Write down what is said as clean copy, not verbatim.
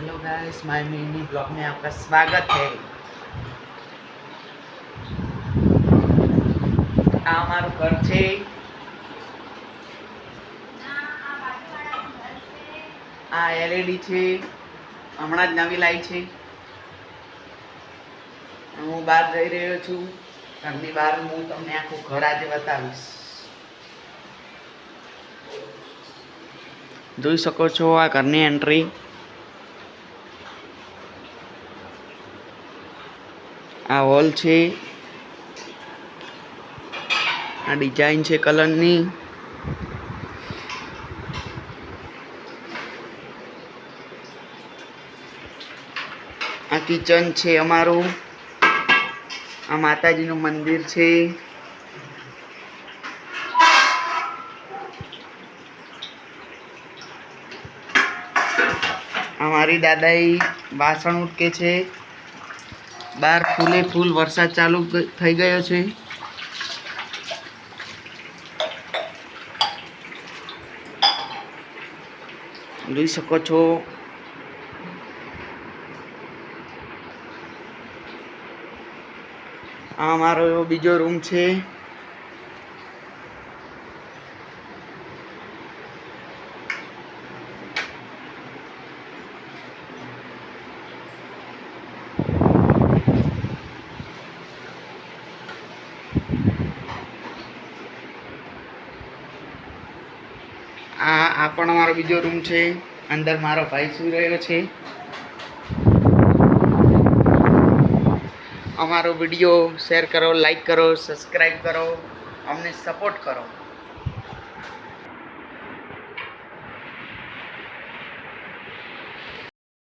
Hello guys, my mini blog में आपका स्वागत है। आ हमारू घर छे। आ एलईडी छे, हमणां ज नवी लाई छे। हूँ बहार जई रह्यो छुं। घरनी बहार हूँ तमने आखुं घर आज बतावीश। જોઈ શકો છો આ ઘરની એન્ટ્રી। આ હોલ છે, આ ડિઝાઇન છે કલરની। આ કિચન છે અમારું। આ માતાજીનું મંદિર છે। हमारी दादाई बासण उटके छे। बार फूले फूल वरसाद चालू थई गयो छे। જોઈ શકો છો આ અમારો બીજો રૂમ છે। आ पण अमारो बीजो रूम छे। अंदर मारो भाई सुई रह्यो छे। अमारो विडियो शेर करो, लाइक करो, सब्सक्राइब करो, अमने सपोर्ट करो।